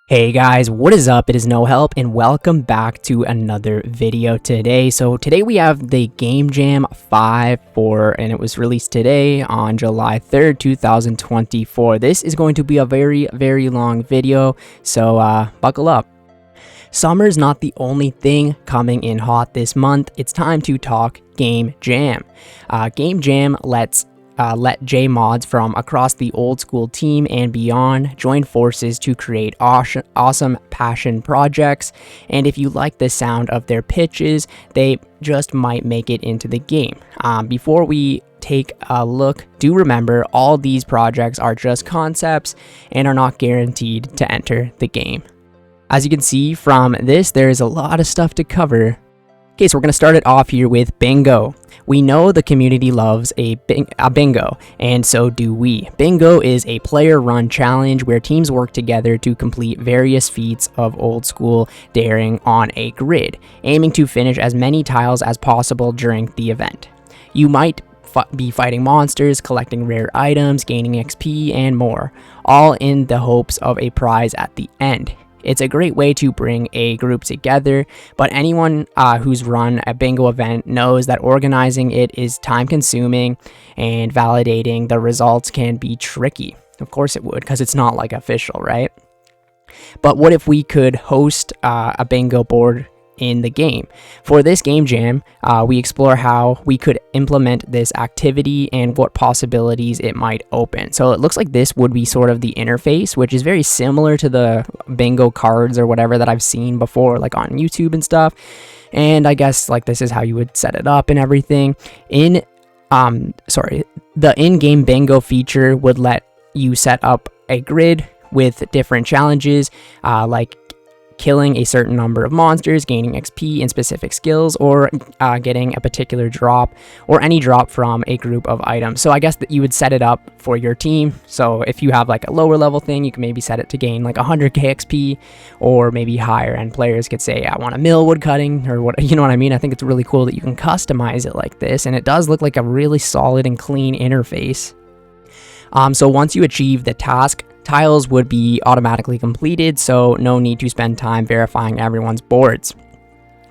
Hey guys, what is up? It is No Help and welcome back to another video today. So today we have the Game Jam 5 and it was released today on July 3rd, 2024. This is going to be a very long video, so buckle up. Summer's not the only thing coming in hot this month. It's time to talk Game Jam. Game Jam let J-mods from across the old school team and beyond join forces to create awesome passion projects, and if you like the sound of their pitches, they just might make it into the game. Before we take a look, do remember all these projects are just concepts and are not guaranteed to enter the game. As you can see from this, there is a lot of stuff to cover. Okay, so we're going to start it off here with Bingo. We know the community loves a bingo, and so do we. Bingo is a player-run challenge where teams work together to complete various feats of old-school daring on a grid, aiming to finish as many tiles as possible during the event. You might be fighting monsters, collecting rare items, gaining XP, and more, all in the hopes of a prize at the end. It's a great way to bring a group together, but anyone who's run a bingo event knows that organizing it is time-consuming and validating the results can be tricky. Of course it would, because it's not like official, right? But what if we could host a bingo board in the game? For this game jam, we explore how we could implement this activity and what possibilities it might open. So it looks like this would be sort of the interface, which is very similar to the bingo cards or whatever that I've seen before, like on YouTube and stuff. And I guess like this is how you would set it up and everything. The in-game bingo feature would let you set up a grid with different challenges, like killing a certain number of monsters, gaining XP and specific skills, or getting a particular drop or any drop from a group of items. So I guess that you would set it up for your team. So if you have like a lower level thing, you can maybe set it to gain like 100k XP, or maybe higher end players could say, I want a mill wood cutting, or what, you know what I mean? I think it's really cool that you can customize it like this, and it does look like a really solid and clean interface. So once you achieve the task, tiles would be automatically completed, so no need to spend time verifying everyone's boards.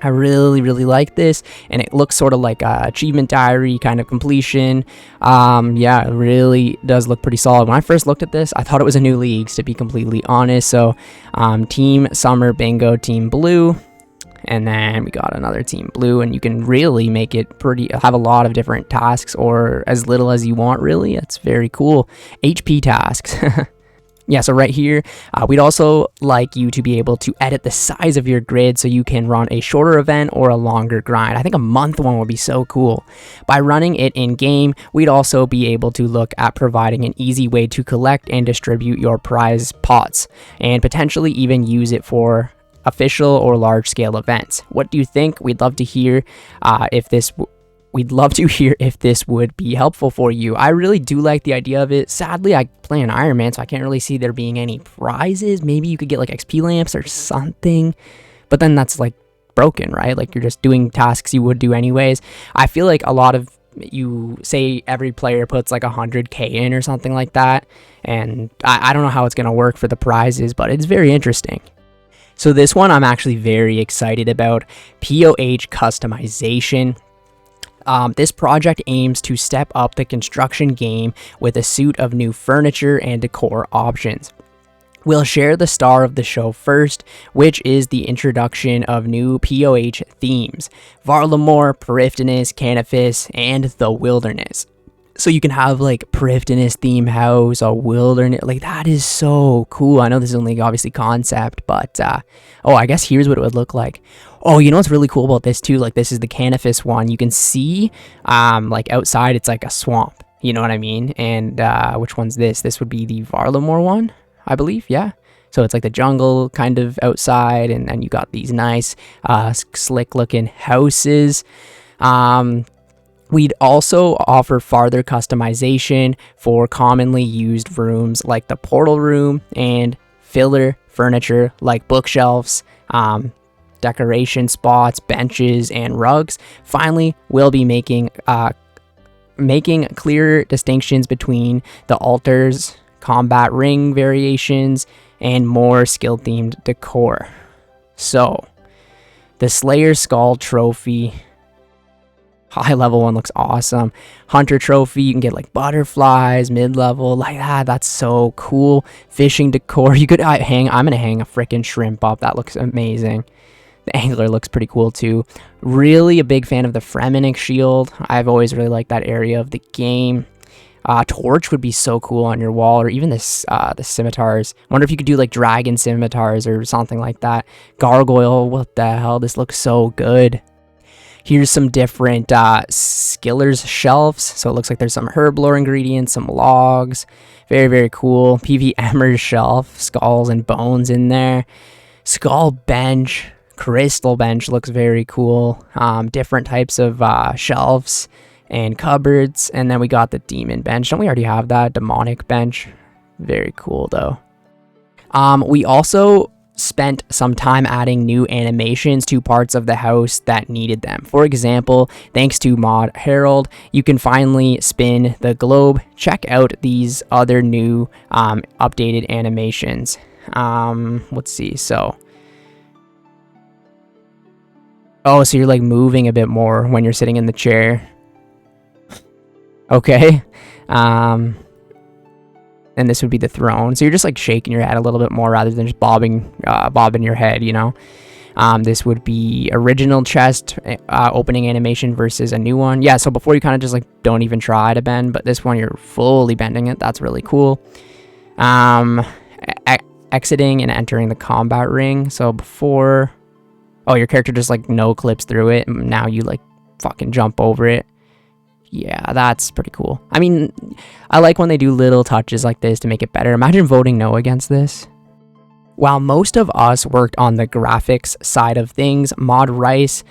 I really like this, and it looks sort of like a achievement diary kind of completion. Yeah, it really does look pretty solid. When I first looked at this, I thought it was a new league, to be completely honest. So Team Summer Bingo, Team Blue, and then we got another Team Blue, and you can really make it have a lot of different tasks, or as little as you want, really. That's very cool. HP tasks. Yeah, so right here, we'd also like you to be able to edit the size of your grid so you can run a shorter event or a longer grind. I think a month one would be so cool. By running it in-game, we'd also be able to look at providing an easy way to collect and distribute your prize pots, and potentially even use it for official or large-scale events. What do you think? We'd love to hear if this would be helpful for you. I really do like the idea of it. Sadly, I play an Ironman, so I can't really see there being any prizes. Maybe you could get like XP lamps or something, but then that's like broken, right? Like you're just doing tasks you would do anyways. I feel like a lot of you say every player puts like 100k in or something like that, and I don't know how it's going to work for the prizes, but it's very interesting. So this one I'm actually very excited about. POH customization. This project aims to step up the construction game with a suite of new furniture and decor options. We'll share the star of the show first, which is the introduction of new POH themes: Varlamore, Prifddinas, Canifis, and the Wilderness. So you can have like Prifddinas theme house, a wilderness, like that is so cool. I know this is only obviously concept, but oh, I guess here's what it would look like. Oh, you know what's really cool about this too? Like this is the Canifis one. You can see like outside it's like a swamp, you know what I mean? And which one's this? This would be the Varlamore one, I believe, yeah. So it's like the jungle kind of outside, and then you got these nice slick looking houses. We'd also offer farther customization for commonly used rooms like the portal room, and filler furniture like bookshelves, decoration spots, benches, and rugs. Finally, we'll be making clear distinctions between the altars, combat ring variations, and more skill-themed decor. So, the Slayer Skull Trophy, high level one looks awesome. Hunter Trophy, you can get like butterflies, mid-level, like that. That's so cool. Fishing decor, you could I'm gonna hang a freaking shrimp up. That looks amazing. The angler looks pretty cool too. Really a big fan of the Fremenic shield. I've always really liked that area of the game. Torch would be so cool on your wall, or even this the scimitars. Wonder if you could do like dragon scimitars or something like that. Gargoyle, what the hell? This looks so good. Here's some different skillers shelves. So it looks like there's some herblore ingredients, some logs. Very, very cool. PVMers shelf, skulls and bones in there. Skull bench, crystal bench looks very cool. Different types of shelves and cupboards. And then we got the demon bench. Don't we already have that? Demonic bench. Very cool though. We also spent some time adding new animations to parts of the house that needed them. For example, thanks to Mod Harold, you can finally spin the globe. Check out these other new updated animations. Let's see. So you're like moving a bit more when you're sitting in the chair. Okay. And this would be the throne. So you're just like shaking your head a little bit more rather than just bobbing your head, you know. This would be original chest opening animation versus a new one. Yeah, so before you kind of just like don't even try to bend, but this one you're fully bending it. That's really cool. Exiting and entering the combat ring. So before, your character just like no clips through it. And now you like fucking jump over it. Yeah, that's pretty cool. I mean, I like when they do little touches like this to make it better. Imagine voting no against this. While most of us worked on the graphics side of things, Mod Rice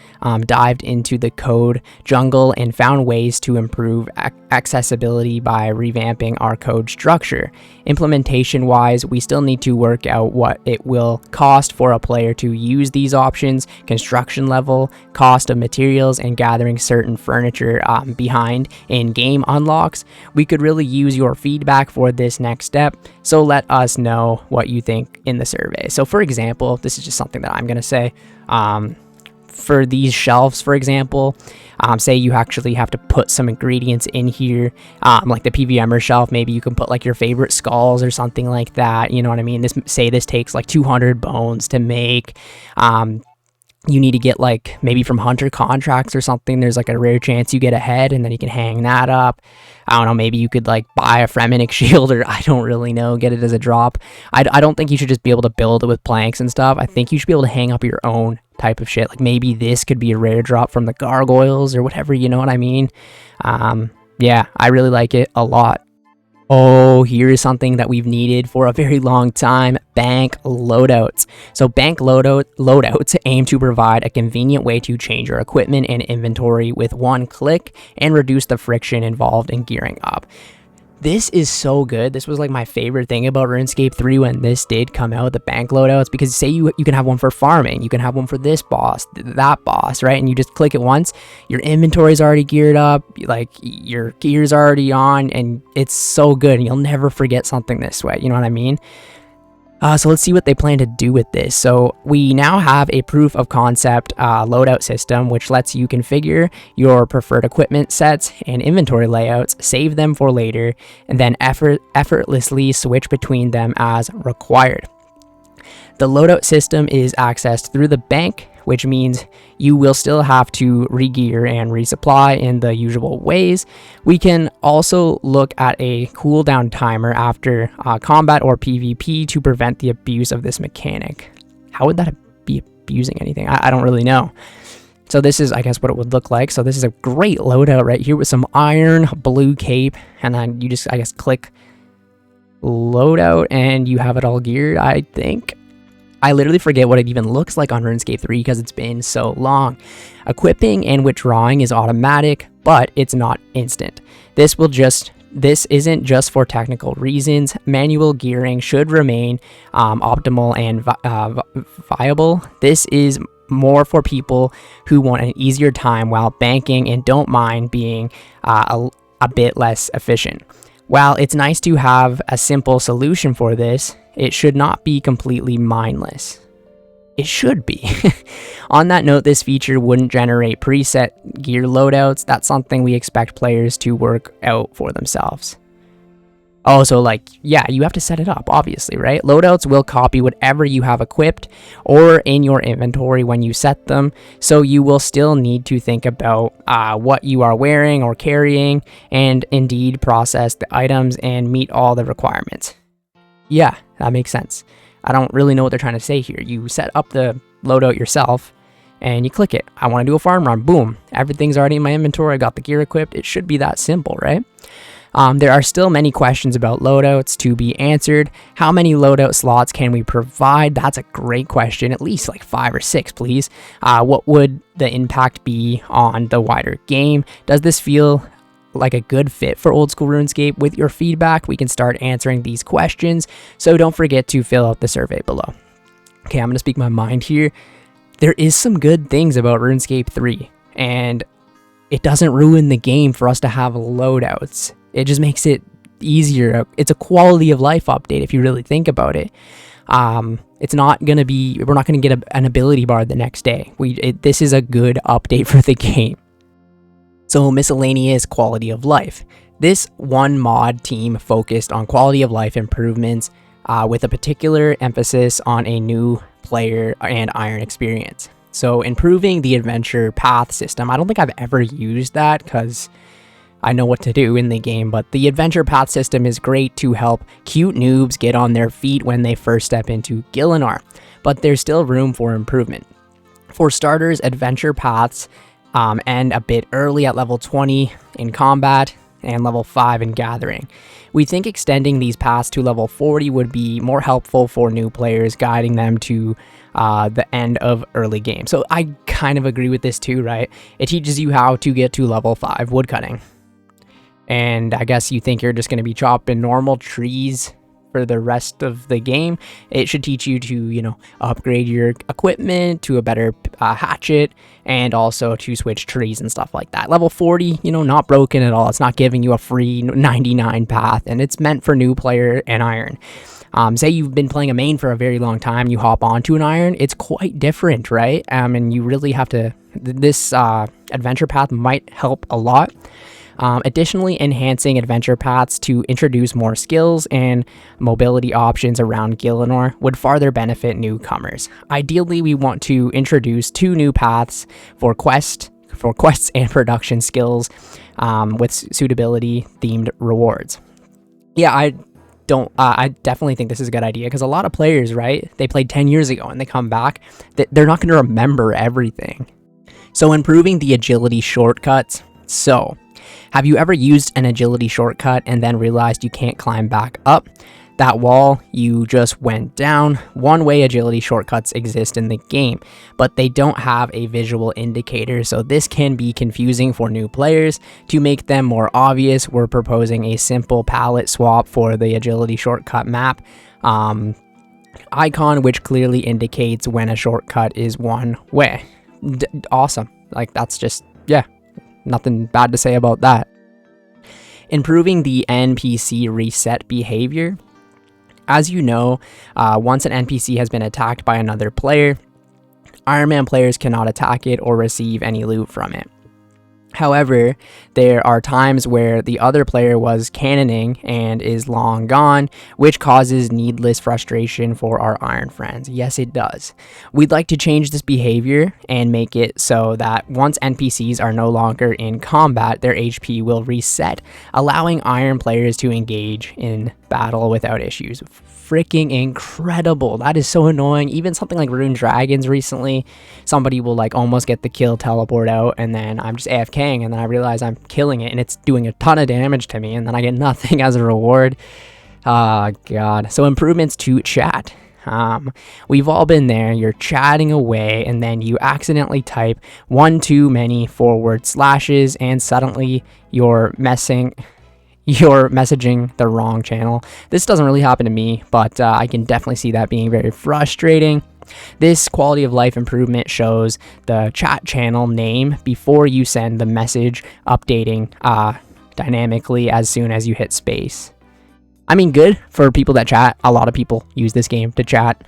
dived into the code jungle and found ways to improve accessibility by revamping our code structure. Implementation-wise, we still need to work out what it will cost for a player to use these options, construction level, cost of materials, and gathering certain furniture behind in-game unlocks. We could really use your feedback for this next step, so let us know what you think in the survey. So for example, this is just something that I'm going to say. For these shelves, for example, say you actually have to put some ingredients in here, like the PVMer shelf, maybe you can put like your favorite skulls or something like that, you know what I mean? This takes like 200 bones to make. You need to get like maybe from hunter contracts or something. There's like a rare chance you get a head and then you can hang that up. I don't know, maybe you could like buy a Fremenic shield, or I don't really know, get it as a drop. I don't think you should just be able to build it with planks and stuff. I think you should be able to hang up your own type of shit. Like maybe this could be a rare drop from the gargoyles or whatever, you know what I mean? Yeah, I really like it a lot. Oh, here is something that we've needed for a very long time: bank loadouts. So bank loadouts aim to provide a convenient way to change your equipment and inventory with one click and reduce the friction involved in gearing up. This is so good. This was like my favorite thing about RuneScape 3 when this did come out, the bank loadouts, because say you can have one for farming, you can have one for this boss, that boss, right? And you just click it once, your inventory's already geared up, like your gear's already on, and it's so good, and you'll never forget something this way, you know what I mean? So let's see what they plan to do with this. So we now have a proof of concept loadout system, which lets you configure your preferred equipment sets and inventory layouts, save them for later, and then effortlessly switch between them as required. The loadout system is accessed through the bank, which means you will still have to re-gear and resupply in the usual ways. We can also look at a cooldown timer after combat or PvP to prevent the abuse of this mechanic. How would that be abusing anything? I don't really know. So this is, I guess, what it would look like. So this is a great loadout right here with some iron, blue cape, and then you just, I guess, click loadout and you have it all geared, I think. I literally forget what it even looks like on RuneScape 3 because it's been so long. Equipping and withdrawing is automatic, but it's not instant. This isn't just for technical reasons. Manual gearing should remain optimal and viable. This is more for people who want an easier time while banking and don't mind being a bit less efficient. While it's nice to have a simple solution for this, It should not be completely mindless. It should be. On that note, this feature wouldn't generate preset gear loadouts. That's something we expect players to work out for themselves. Oh, so like, yeah, you have to set it up, obviously, right? Loadouts will copy whatever you have equipped or in your inventory when you set them, so you will still need to think about what you are wearing or carrying, and indeed process the items and meet all the requirements. Yeah, that makes sense. I don't really know what they're trying to say here. You set up the loadout yourself, and you click it. I want to do a farm run. Boom. Everything's already in my inventory. I got the gear equipped. It should be that simple, right? There are still many questions about loadouts to be answered. How many loadout slots can we provide? That's a great question. At least like 5 or 6, please. What would the impact be on the wider game? Does this feel like a good fit for old school RuneScape? With your feedback, we can start answering these questions. So don't forget to fill out the survey below. Okay, I'm going to speak my mind here. There is some good things about RuneScape 3, and it doesn't ruin the game for us to have loadouts. It just makes it easier. It's a quality of life update if you really think about it. It's not going to be, we're not going to get an ability bar the next day. This is a good update for the game. So miscellaneous quality of life. This one mod team focused on quality of life improvements with a particular emphasis on a new player and iron experience. So improving the adventure path system. I don't think I've ever used that because I know what to do in the game, but the adventure path system is great to help cute noobs get on their feet when they first step into Gielinor, but there's still room for improvement. For starters, adventure paths end a bit early at level 20 in combat and level 5 in gathering. We think extending these paths to level 40 would be more helpful for new players, guiding them to the end of early game. So I kind of agree with this too, right? It teaches you how to get to level 5 woodcutting. And I guess you think you're just going to be chopping normal trees for the rest of the game. It should teach you to, upgrade your equipment to a better hatchet, and also to switch trees and stuff like that. Level 40, not broken at all. It's not giving you a free 99 path, and it's meant for new player and iron. Say you've been playing a main for a very long time, you hop onto an iron, it's quite different, right? And you really have to, this adventure path might help a lot. Additionally, enhancing adventure paths to introduce more skills and mobility options around Gielinor would farther benefit newcomers. Ideally, we want to introduce 2 new paths for quests and production skills with suitability themed rewards. Yeah, I definitely think this is a good idea, because a lot of players, right, they played 10 years ago and they come back, they're not going to remember everything. So improving the agility shortcuts. So have you ever used an agility shortcut and then realized you can't climb back up that wall you just went down? One-way agility shortcuts exist in the game, but they don't have a visual indicator, so this can be confusing for new players. To make them more obvious, we're proposing a simple palette swap for the agility shortcut map icon, which clearly indicates when a shortcut is one way. Awesome. Like, that's just, yeah. Nothing bad to say about that. Improving the NPC reset behavior. As you know, once an NPC has been attacked by another player, Ironman players cannot attack it or receive any loot from it. However, there are times where the other player was cannoning and is long gone, which causes needless frustration for our iron friends. Yes, it does. We'd like to change this behavior and make it so that once NPCs are no longer in combat, their HP will reset, allowing iron players to engage in battle without issues. Freaking incredible. That is so annoying. Even something like Rune Dragons recently, somebody will like almost get the kill, teleport out, and then I'm just AFKing, and then I realize I'm killing it and it's doing a ton of damage to me, and then I get nothing as a reward. Oh god. So improvements to chat. We've all been there. You're chatting away and then you accidentally type one too many forward slashes and suddenly you're messaging the wrong channel. This doesn't really happen to me, but I can definitely see that being very frustrating. This quality of life improvement shows the chat channel name before you send the message, updating dynamically as soon as you hit space. I mean, good for people that chat. A lot of people use this game to chat.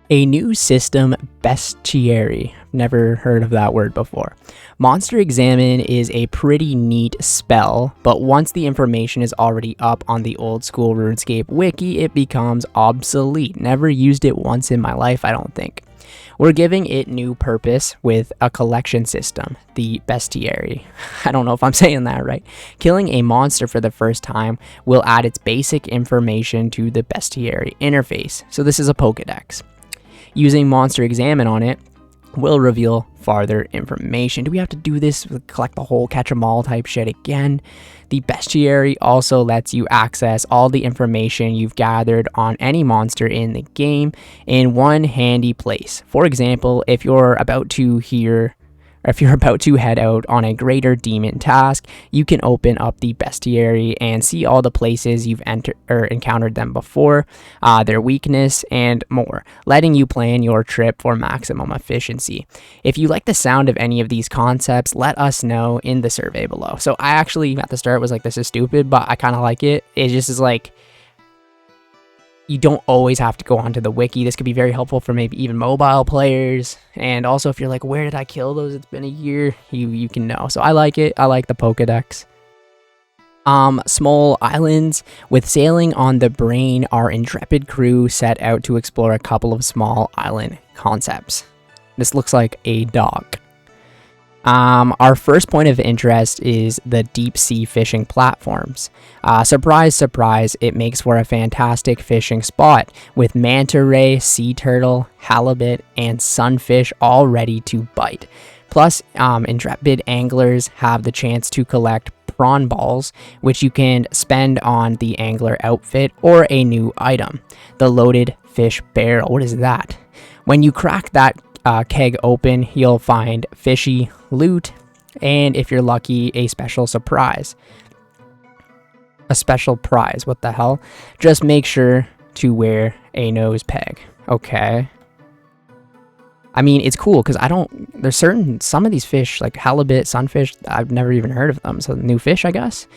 A new system, bestiary. Never heard of that word before. Monster Examine is a pretty neat spell, but once the information is already up on the old school RuneScape wiki, it becomes obsolete. Never used it once in my life, I don't think. We're giving it new purpose with a collection system, the bestiary. I don't know if I'm saying that right. Killing a monster for the first time will add its basic information to the bestiary interface. So this is a Pokedex. Using Monster Examine on it will reveal farther information. Do we have to do this, collect the whole catch 'em all type shit again? The bestiary also lets you access all the information you've gathered on any monster in the game in one handy place. For example, if you're about to head out on a greater demon task, you can open up the bestiary and see all the places you've encountered them before, their weakness, and more, letting you plan your trip for maximum efficiency. If you like the sound of any of these concepts, let us know in the survey below. So I actually, at the start, was like, this is stupid, but I kind of like it. It just is like, you don't always have to go onto the wiki. This could be very helpful for maybe even mobile players. And also if you're like, where did I kill those? It's been a year. You can know. So I like it. I like the Pokedex. Small islands. With sailing on the brain, our intrepid crew set out to explore a couple of small island concepts. This looks like a dock. Our first point of interest is the deep sea fishing platforms. Surprise, surprise, it makes for a fantastic fishing spot with manta ray, sea turtle, halibut, and sunfish all ready to bite. Plus, intrepid anglers have the chance to collect prawn balls, which you can spend on the angler outfit or a new item, the loaded fish barrel. What is that? When you crack that keg open, you'll find fishy loot, and if you're lucky, a special surprise. A special prize, what the hell? Just make sure to wear a nose peg. Okay. I mean, it's cool because there's some of these fish, like halibut, sunfish, I've never even heard of them. So new fish, I guess.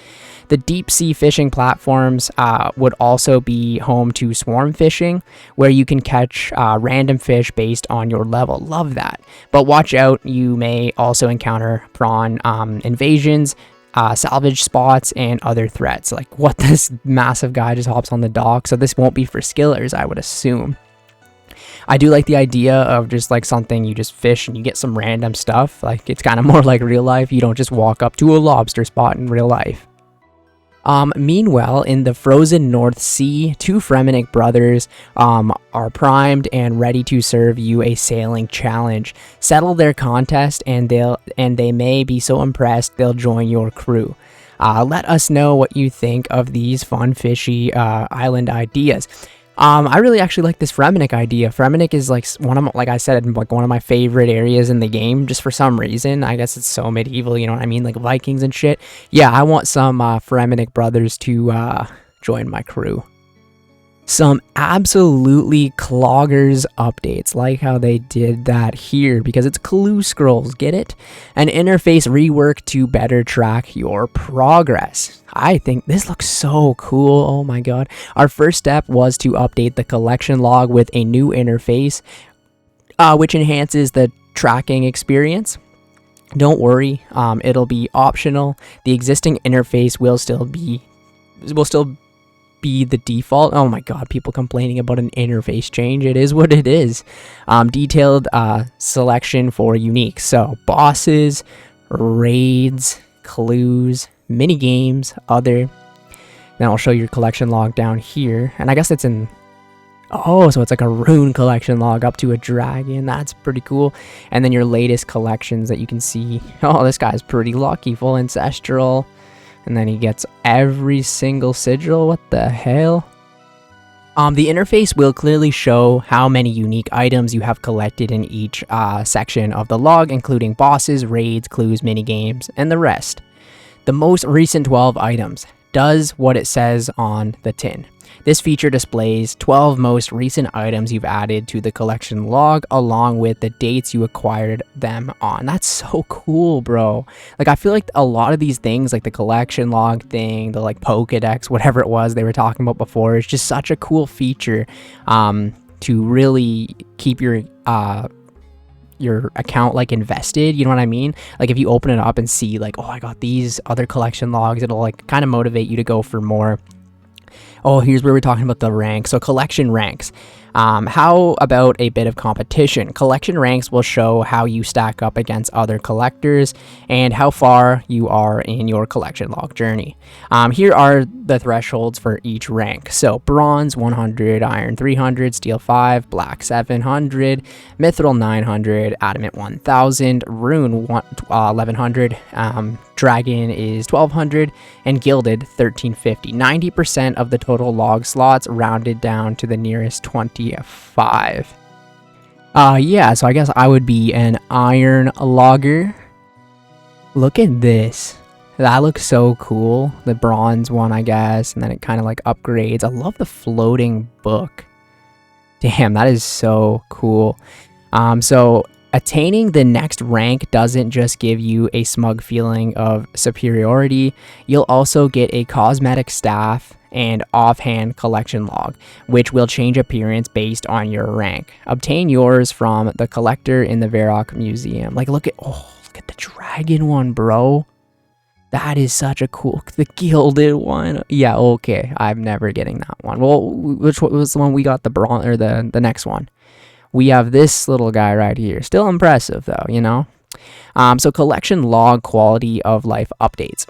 The deep sea fishing platforms would also be home to swarm fishing, where you can catch random fish based on your level. Love that. But watch out, you may also encounter prawn invasions, salvage spots, and other threats. Like, what, this massive guy just hops on the dock? So this won't be for skillers, I would assume. I do like the idea of just like something you just fish and you get some random stuff. Like, it's kind of more like real life. You don't just walk up to a lobster spot in real life. Meanwhile, in the frozen North Sea, two Fremennik brothers are primed and ready to serve you a sailing challenge. Settle their contest, and they may be so impressed they'll join your crew. Let us know what you think of these fun, fishy island ideas. I really actually like this Fremennik idea. Fremennik is like like I said, like one of my favorite areas in the game, just for some reason. I guess it's so medieval, you know what I mean? Like Vikings and shit. Yeah, I want some Fremennik brothers to join my crew. Some absolutely cloggers updates, like how they did that here, because it's clue scrolls, get it? An interface rework to better track your progress. I think this looks so cool. Oh my god. Our first step was to update the collection log with a new interface, which enhances the tracking experience. Don't worry, it'll be optional. The existing interface will still be the default. Oh my god, people complaining about an interface change. It is what it is. Detailed selection for unique. So bosses, raids, clues, mini games, other. Then I'll show your collection log down here, and I guess it's in. Oh, so it's like a rune collection log up to a dragon. That's pretty cool. And then your latest collections that you can see. Oh, this guy's pretty lucky. Full ancestral. And then he gets every single sigil. What the hell? The interface will clearly show how many unique items you have collected in each section of the log, including bosses, raids, clues, minigames, and the rest. The most recent 12 items. does what it says on the tin. This feature displays 12 most recent items you've added to the collection log along with the dates you acquired them on. That's so cool, bro. Like, I feel like a lot of these things, like the collection log thing, the like Pokedex, whatever it was they were talking about before, is just such a cool feature to really keep your account like invested, you know what I mean? Like, if you open it up and see like, oh, I got these other collection logs, it'll like kind of motivate you to go for more. Oh, here's where we're talking about the ranks. So collection ranks. How about a bit of competition? Collection ranks will show how you stack up against other collectors and how far you are in your collection log journey. Here are the thresholds for each rank. So bronze 100, iron 300, steel 5, black 700, mithril 900, adamant 1000, rune 1100, dragon is 1200, and gilded 1350. 90% of the total log slots rounded down to the nearest 25. Yeah, so I guess I would be an iron logger. Look at this. That looks so cool. The bronze one, I guess, and then it kind of like upgrades. I love the floating book. Damn, that is so cool. So attaining the next rank doesn't just give you a smug feeling of superiority. You'll also get a cosmetic staff and offhand collection log, which will change appearance based on your rank. Obtain yours from the collector in the Varrock Museum. Like, look at the dragon one, bro. That is such a cool, the gilded one. Yeah, okay, I'm never getting that one. Well, which was the one we got, the bronze, or the next one? We have this little guy right here. Still impressive though, you know? So collection log quality of life updates.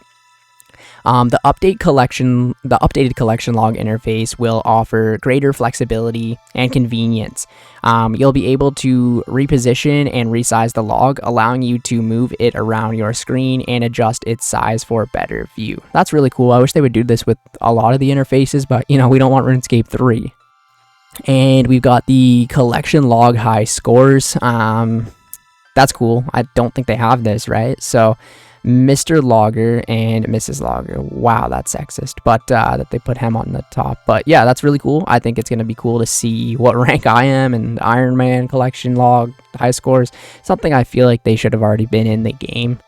The updated collection log interface will offer greater flexibility and convenience. You'll be able to reposition and resize the log, allowing you to move it around your screen and adjust its size for a better view. That's really cool. I wish they would do this with a lot of the interfaces, but you know, we don't want RuneScape 3. And we've got the collection log high scores. That's cool. I don't think they have this, right? So Mr. Logger and Mrs. Logger. Wow, that's sexist, but that they put him on the top. But yeah, that's really cool. I think it's going to be cool to see what rank I am and Ironman collection log high scores. Something I feel like they should have already been in the game.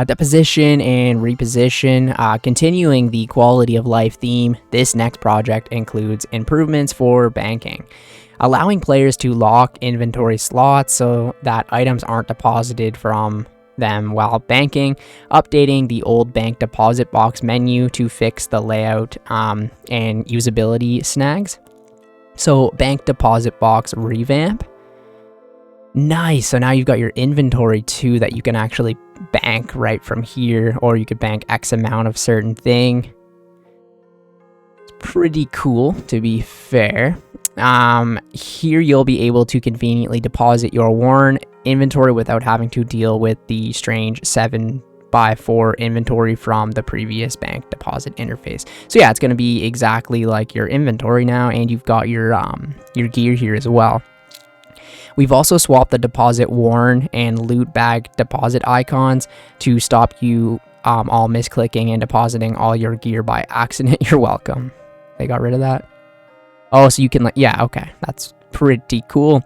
Deposition and reposition. Continuing the quality of life theme, this next project includes improvements for banking, allowing players to lock inventory slots so that items aren't deposited from them while banking, updating the old bank deposit box menu to fix the layout and usability snags. So bank deposit box revamp. Nice. So now you've got your inventory too that you can actually bank right from here, or you could bank X amount of certain thing. It's pretty cool, to be fair. Here you'll be able to conveniently deposit your worn inventory without having to deal with the strange 7x4 inventory from the previous bank deposit interface. So yeah, it's going to be exactly like your inventory now, and you've got your gear here as well. We've also swapped the deposit worn and loot bag deposit icons to stop you all misclicking and depositing all your gear by accident. You're welcome. They got rid of that. Oh, so you can, like, yeah, okay, that's pretty cool.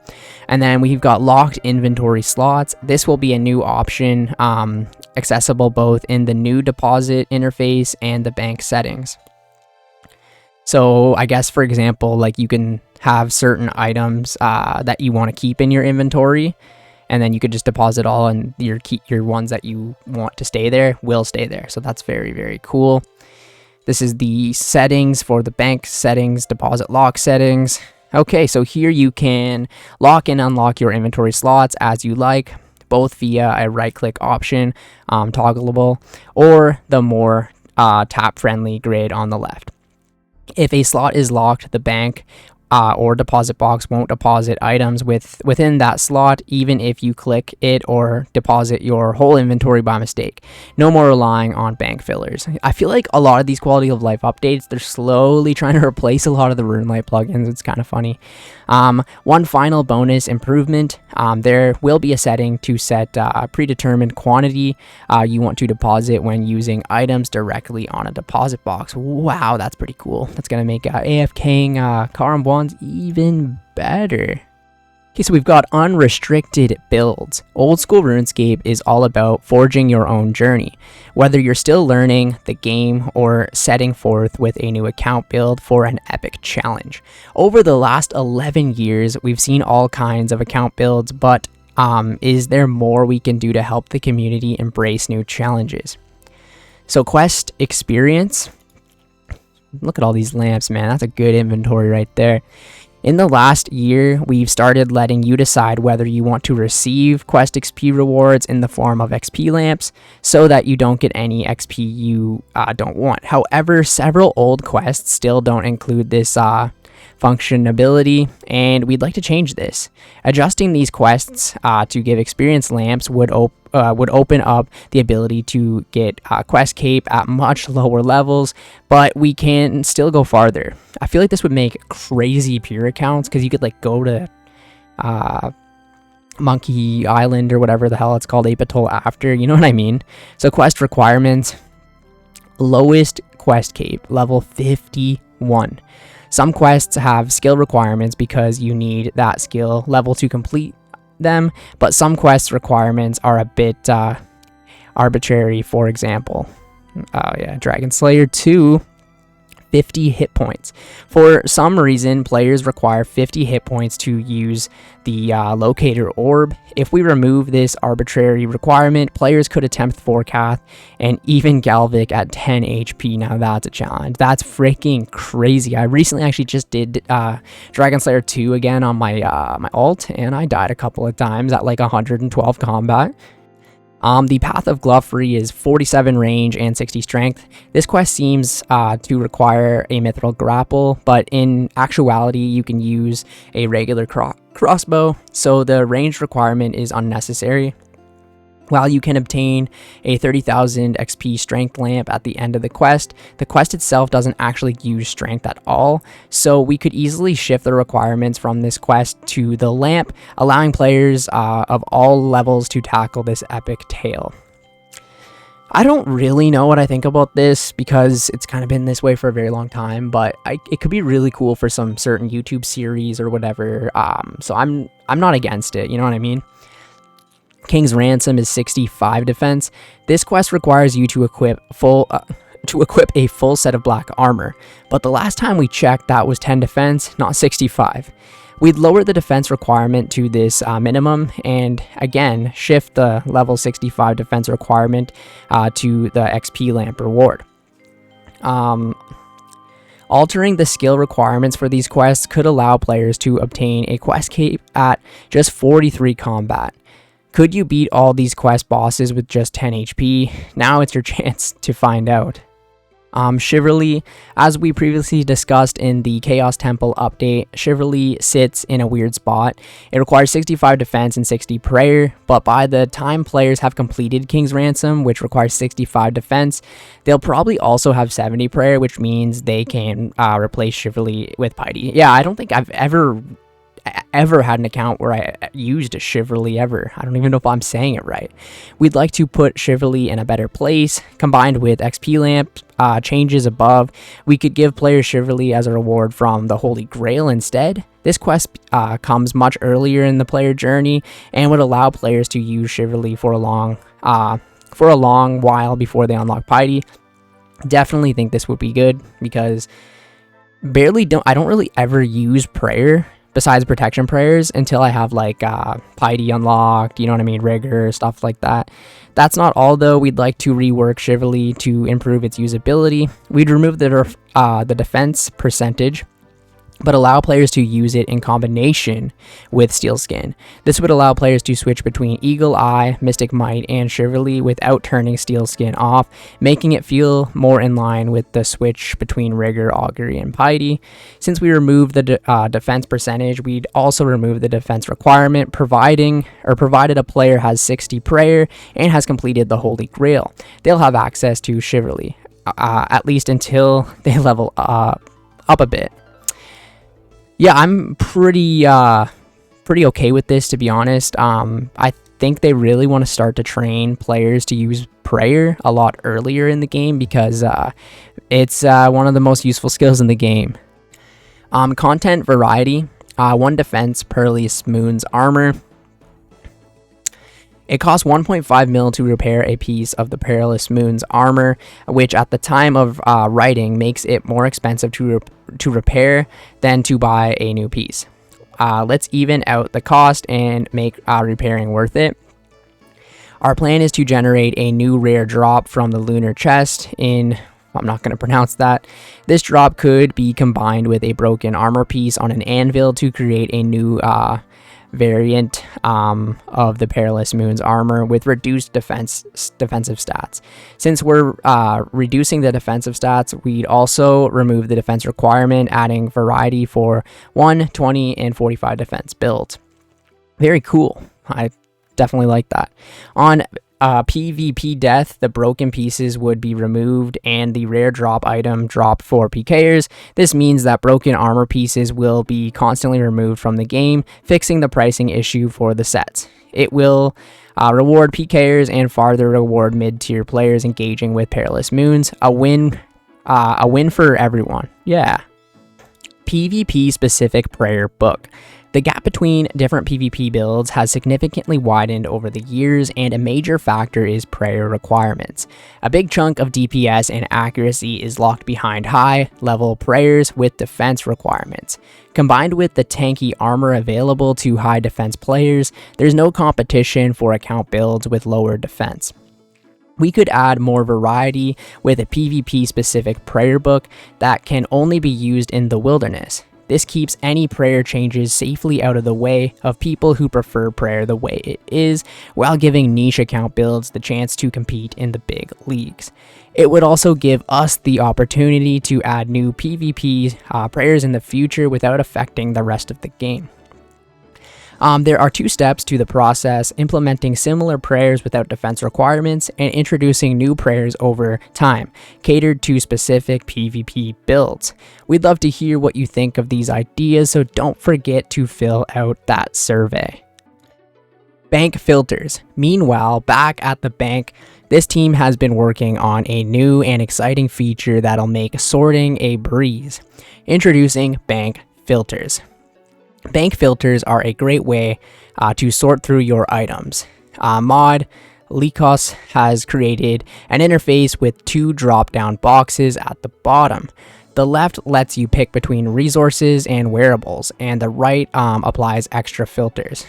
And then we've got locked inventory slots. This will be a new option, accessible both in the new deposit interface and the bank settings. So I guess, for example, like you can have certain items that you want to keep in your inventory, and then you could just deposit all, and your ones that you want to stay there will stay there. So that's very, very cool. This is the settings for the bank settings, deposit lock settings. Okay, so here you can lock and unlock your inventory slots as you like, both via a right-click option, toggleable, or the more tap-friendly grid on the left. If a slot is locked, the bank or deposit box won't deposit items within that slot, even if you click it or deposit your whole inventory by mistake. No more relying on bank fillers. I feel like a lot of these quality of life updates, they're slowly trying to replace a lot of the RuneLite plugins. It's kind of funny. One final bonus improvement, there will be a setting to set a predetermined quantity you want to deposit when using items directly on a deposit box. Wow, that's pretty cool. That's going to make AFKing car and bonds even better. Okay, so we've got unrestricted builds. Old school RuneScape is all about forging your own journey. Whether you're still learning the game or setting forth with a new account build for an epic challenge. Over the last 11 years, we've seen all kinds of account builds, but is there more we can do to help the community embrace new challenges? So quest experience. Look at all these lamps, man. That's a good inventory right there. In the last year, we've started letting you decide whether you want to receive quest XP rewards in the form of XP lamps so that you don't get any XP you don't want. However, several old quests still don't include this functionality, and we'd like to change this. Adjusting these quests to give experience lamps would open up the ability to get quest cape at much lower levels, but we can still go farther. I feel like this would make crazy pure accounts, because you could like go to Monkey Island or whatever the hell it's called, Apatol after, you know what I mean? So quest requirements, lowest quest cape, level 51. Some quests have skill requirements because you need that skill level to complete them, but some quest requirements are a bit arbitrary. For example, Dragon Slayer 2, 50 hit points. For some reason, players require 50 hit points to use the locator orb. If we remove this arbitrary requirement, players could attempt Forecath and even Galvic at 10 HP. Now that's a challenge. That's freaking crazy. I recently actually just did Dragon Slayer 2 again on my my alt, and I died a couple of times at like 112 combat. The Path of Glovery is 47 range and 60 strength. This quest seems to require a mithril grapple, but in actuality you can use a regular crossbow, so the range requirement is unnecessary. While you can obtain a 30,000 XP strength lamp at the end of the quest itself doesn't actually use strength at all, so we could easily shift the requirements from this quest to the lamp, allowing players of all levels to tackle this epic tale. I don't really know what I think about this, because it's kind of been this way for a very long time, but it could be really cool for some certain YouTube series or whatever, so I'm not against it, you know what I mean? King's Ransom is 65 defense. This quest requires you to equip a full set of black armor, but the last time we checked that was 10 defense, not 65. We'd lower the defense requirement to this minimum, and again shift the level 65 defense requirement to the XP lamp reward. Altering the skill requirements for these quests could allow players to obtain a quest cape at just 43 combat. Could you beat all these quest bosses with just 10 HP? Now it's your chance to find out. Chivalry, as we previously discussed in the Chaos Temple update, Chivalry sits in a weird spot. It requires 65 defense and 60 prayer, but by the time players have completed King's Ransom, which requires 65 defense, they'll probably also have 70 prayer, which means they can replace Chivalry with Piety. Yeah, I don't think I've ever had an account where I used a Chivalry ever. I don't even know if I'm saying it right. We'd like to put Chivalry in a better place. Combined with XP lamp changes above, we could give players Chivalry as a reward from the Holy Grail instead. This quest comes much earlier in the player journey and would allow players to use Chivalry for a long while before they unlock Piety. Definitely think this would be good, because I don't really ever use prayer besides protection prayers until I have like Piety unlocked, you know what I mean, rigor, stuff like that. That's not all though. We'd like to rework Chivalry to improve its usability. We'd remove the defense percentage, but allow players to use it in combination with Steel Skin. This would allow players to switch between Eagle Eye, Mystic Might, and Chivalry without turning Steel Skin off, making it feel more in line with the switch between Rigor, Augury, and Piety. Since we removed the defense percentage, we'd also remove the defense requirement, provided a player has 60 prayer and has completed the Holy Grail. They'll have access to Chivalry, at least until they level up a bit. Yeah, I'm pretty okay with this, to be honest. I think they really want to start to train players to use prayer a lot earlier in the game because it's one of the most useful skills in the game. Content variety, 1 defense Perilous Moon's armor. It costs 1.5 mil to repair a piece of the Perilous Moon's armor, which at the time of writing makes it more expensive to repair than to buy a new piece. Let's even out the cost and make repairing worth it. Our plan is to generate a new rare drop from the lunar chest in, I'm not going to pronounce that. This drop could be combined with a broken armor piece on an anvil to create a new variant of the Perilous Moon's armor with reduced defensive stats. Since we're reducing the defensive stats, we'd also remove the defense requirement, adding variety for 1, 20, and 45 defense builds. Very cool. I definitely like that. On PvP death, the broken pieces would be removed and the rare drop item drop for PKers. This means that broken armor pieces will be constantly removed from the game, fixing the pricing issue for the sets. It will reward PKers and farther reward mid-tier players engaging with Perilous Moons. A win for everyone. Yeah. PvP specific prayer book. The gap between different PvP builds has significantly widened over the years, and a major factor is prayer requirements. A big chunk of DPS and accuracy is locked behind high-level prayers with defense requirements. Combined with the tanky armor available to high defense players, there's no competition for account builds with lower defense. We could add more variety with a PvP-specific prayer book that can only be used in the wilderness. This keeps any prayer changes safely out of the way of people who prefer prayer the way it is, while giving niche account builds the chance to compete in the big leagues. It would also give us the opportunity to add new PvP prayers in the future without affecting the rest of the game. There are 2 steps to the process: implementing similar prayers without defense requirements and introducing new prayers over time, catered to specific PvP builds. We'd love to hear what you think of these ideas, so don't forget to fill out that survey. Bank filters. Meanwhile, back at the bank, this team has been working on a new and exciting feature that'll make sorting a breeze. Introducing bank filters. Bank filters are a great way to sort through your items. Mod Lycos has created an interface with 2 drop-down boxes at the bottom. The left lets you pick between resources and wearables, and the right applies extra filters.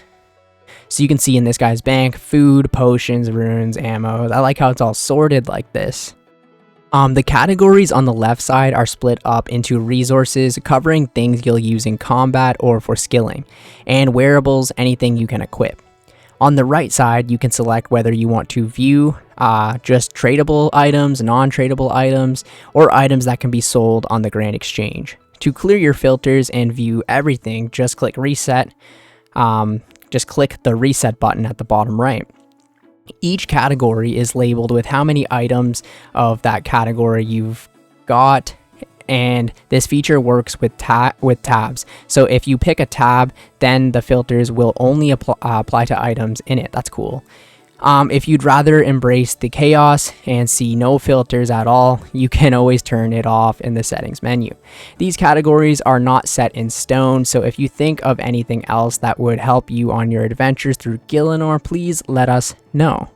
So you can see in this guy's bank, food, potions, runes, ammo. I like how it's all sorted like this. The categories on the left side are split up into resources, covering things you'll use in combat or for skilling, and wearables, anything you can equip. On the right side, you can select whether you want to view just tradable items, non-tradable items, or items that can be sold on the Grand Exchange. To clear your filters and view everything, just click reset. Just click the reset button at the bottom right. Each category is labeled with how many items of that category you've got, and this feature works with tabs. So if you pick a tab, then the filters will only apply to items in it. That's cool. If you'd rather embrace the chaos and see no filters at all, you can always turn it off in the settings menu. These categories are not set in stone, so if you think of anything else that would help you on your adventures through Gielinor, please let us know.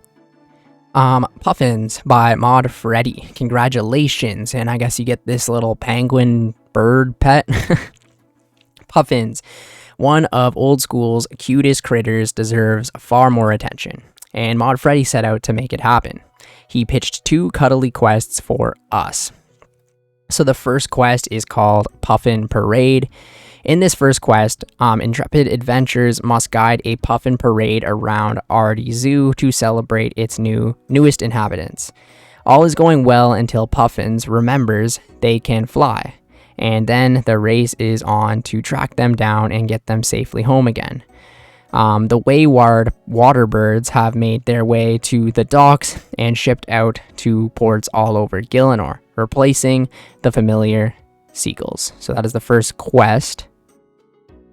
Puffins by Mod Freddy. Congratulations, and I guess you get this little penguin bird pet. Puffins, one of old school's cutest critters, deserves far more attention, and Mod Freddy set out to make it happen. He pitched 2 cuddly quests for us. So the first quest is called Puffin Parade. In this first quest, intrepid adventurers must guide a puffin parade around Artie Zoo to celebrate its newest inhabitants. All is going well until Puffins remembers they can fly, and then the race is on to track them down and get them safely home again. The wayward water birds have made their way to the docks and shipped out to ports all over Gielinor, replacing the familiar seagulls. So that is the first quest.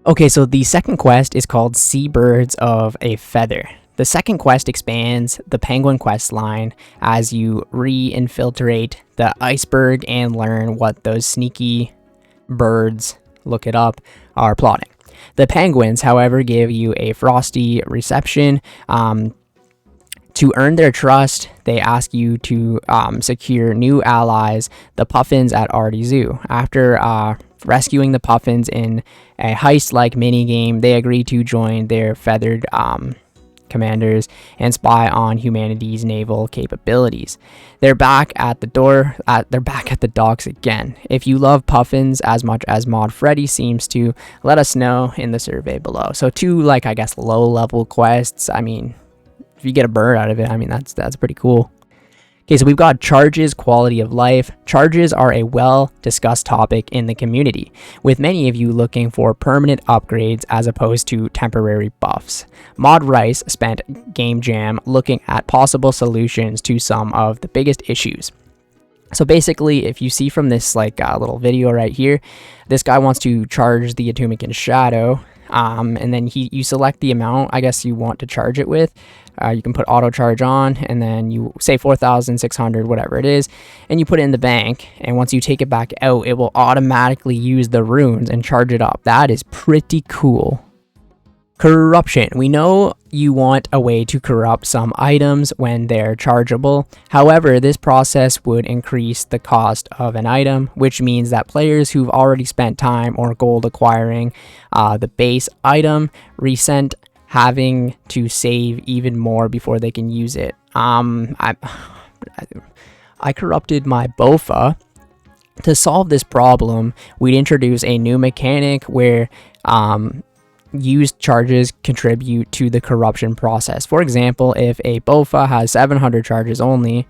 Okay, so the second quest is called Seabirds of a Feather. The second quest expands the Penguin quest line as you re-infiltrate the iceberg and learn what those sneaky birds, look it up, are plotting. The Penguins, however, give you a frosty reception. To earn their trust, they ask you to secure new allies, the Puffins at Artie Zoo. After rescuing the Puffins in a heist-like minigame, they agree to join their feathered commanders and spy on humanity's naval capabilities. They're back at the door. They're back at the docks again. If you love Puffins as much as Mod Freddy seems to, let us know in the survey below. So two, like, I guess, low-level quests. I mean, if you get a bird out of it, I mean, that's pretty cool. Okay, so we've got charges, quality of life. Charges are a well-discussed topic in the community, with many of you looking for permanent upgrades as opposed to temporary buffs. Mod Rice spent Game Jam looking at possible solutions to some of the biggest issues. So basically, if you see from this little video right here, this guy wants to charge the Atomic in Shadow, and then you select the amount, I guess, you want to charge it with. You can put auto charge on, and then you say 4,600, whatever it is, and you put it in the bank. And once you take it back out, it will automatically use the runes and charge it up. That is pretty cool. Corruption. We know you want a way to corrupt some items when they're chargeable. However, this process would increase the cost of an item, which means that players who've already spent time or gold acquiring the base item resent having to save even more before they can use it. I corrupted my Bofa. To solve this problem, we'd introduce a new mechanic where used charges contribute to the corruption process. For example, if a Bofa has 700 charges only,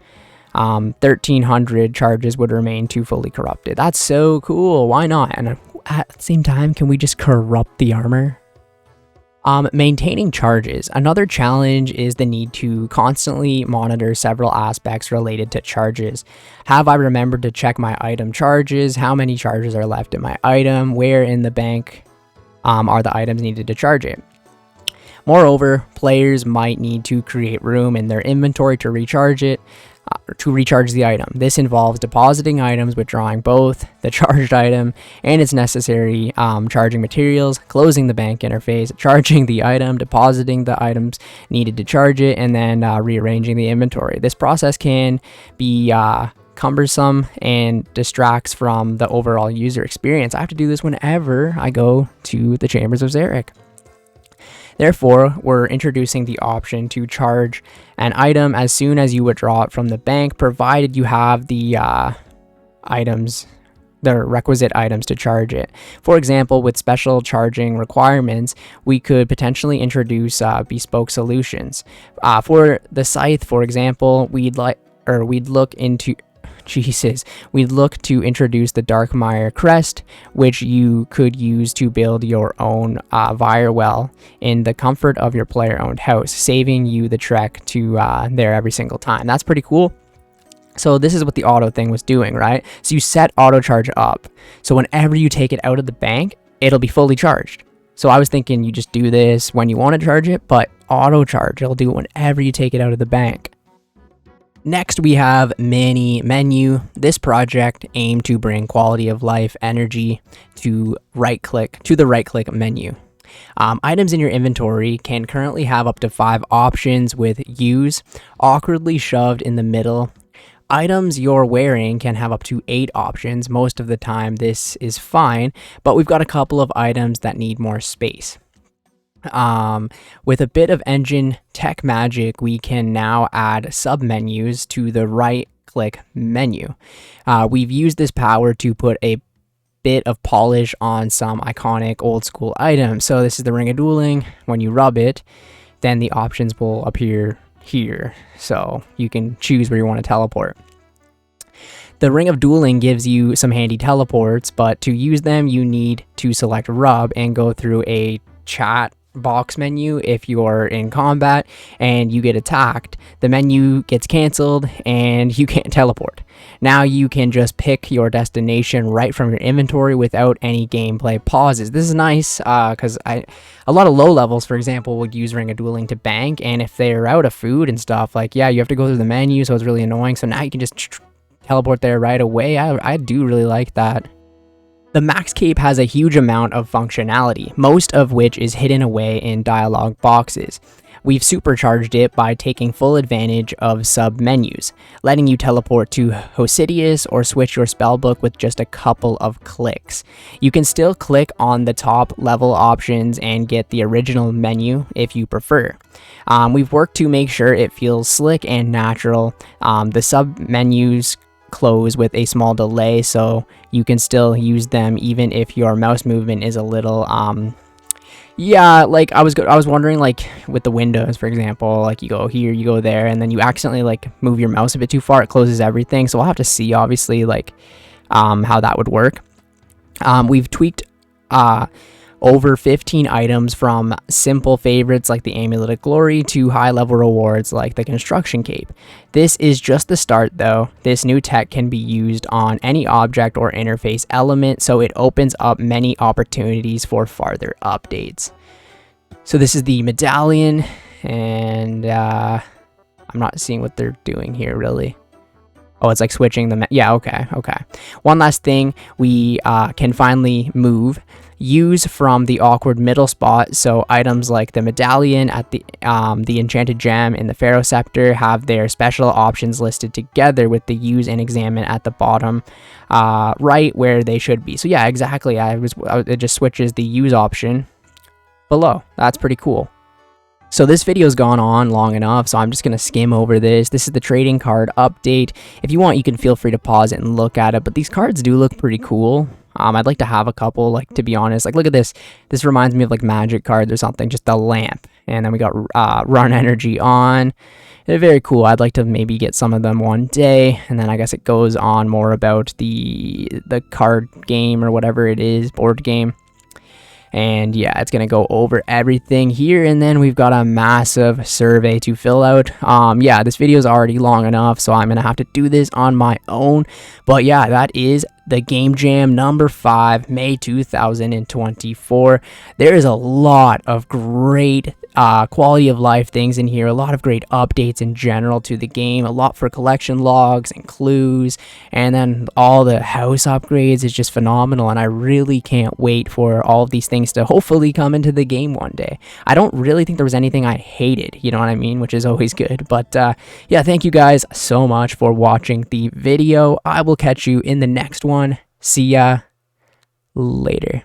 1,300 charges would remain to fully corrupted. That's so cool. Why not? And at the same time, can we just corrupt the armor? Maintaining charges. Another challenge is the need to constantly monitor several aspects related to charges. Have I remembered to check my item charges? How many charges are left in my item? Where in the bank are the items needed to charge it? Moreover, players might need to create room in their inventory to recharge it, to recharge the item. This involves depositing items, withdrawing both the charged item and its necessary charging materials, closing the bank interface, charging the item, depositing the items needed to charge it, and then rearranging the inventory. This process can be cumbersome and distracts from the overall user experience. I have to do this whenever I go to the Chambers of Xeric. Therefore, we're introducing the option to charge an item as soon as you withdraw it from the bank, provided you have the requisite items to charge it. For example, with special charging requirements, we could potentially introduce bespoke solutions. For the scythe, for example, we'd look to introduce the Darkmire Crest, which you could use to build your own fire well in the comfort of your player-owned house, saving you the trek to there every single time. That's pretty cool. So this is what the auto thing was doing, right? So you set auto charge up, so whenever you take it out of the bank, it'll be fully charged. So I was thinking you just do this when you want to charge it, but auto charge, it'll do it whenever you take it out of the bank. Next, we have MiniMenu. This project aimed to bring quality of life energy to the right-click menu. Items in your inventory can currently have up to 5 options, with use awkwardly shoved in the middle. Items you're wearing can have up to 8 options. Most of the time, this is fine, but we've got a couple of items that need more space. With a bit of engine tech magic, we can now add submenus to the right-click menu. We've used this power to put a bit of polish on some iconic old-school items. So this is the Ring of Dueling. When you rub it, then the options will appear here. So you can choose where you want to teleport. The Ring of Dueling gives you some handy teleports, but to use them, you need to select Rub and go through a chat box menu if you're in combat and you get attacked. The menu gets canceled and you can't teleport. Now you can just pick your destination right from your inventory without any gameplay pauses. This is nice because a lot of low levels, for example, would use Ring of Dueling to bank, and if they're out of food and stuff, like, yeah, you have to go through the menu, so it's really annoying. So now you can just teleport there right away. I do really like that. The Max Cape has a huge amount of functionality, most of which is hidden away in dialog boxes. We've supercharged it by taking full advantage of sub-menus, letting you teleport to Hosidius or switch your spellbook with just a couple of clicks. You can still click on the top level options and get the original menu if you prefer. We've worked to make sure it feels slick and natural. The sub-menus close with a small delay, so you can still use them even if your mouse movement is a little yeah, like I was wondering, like with the windows, for example, like you go here, you go there, and then you accidentally like move your mouse a bit too far, it closes everything. So we'll have to see, obviously, like how that would work. We've tweaked over 15 items, from simple favorites like the Amulet of Glory to high-level rewards like the Construction Cape. This is just the start, though. This new tech can be used on any object or interface element, so it opens up many opportunities for farther updates. So this is the medallion, and I'm not seeing what they're doing here, really. Oh, it's like switching the... yeah, okay. One last thing, we can finally move. Use from the awkward middle spot, so items like the medallion at the enchanted gem and the pharaoh scepter have their special options listed together with the use and examine at the bottom right where they should be. So yeah, exactly, it just switches the use option below. That's pretty cool. So this video's gone on long enough, so I'm just going to skim over this. This is the trading card update. If you want, you can feel free to pause it and look at it, but these cards do look pretty cool. I'd like to have a couple, like, to be honest. Like, look at this. This reminds me of, like, magic cards or something, just a lamp. And then we got Run Energy on. They're very cool. I'd like to maybe get some of them one day. And then I guess it goes on more about the card game or whatever it is, board game. And yeah, it's going to go over everything here. And then we've got a massive survey to fill out. Yeah, this video is already long enough, so I'm going to have to do this on my own. But yeah, that is the Game Jam number 5, May 2024. There is a lot of great quality of life things in here, a lot of great updates in general to the game, a lot for collection logs and clues, and then all the house upgrades is just phenomenal, and I really can't wait for all of these things to hopefully come into the game one day. I don't really think there was anything I hated, you know what I mean, which is always good. But yeah, thank you guys so much for watching the video. I will catch you in the next one. See ya later.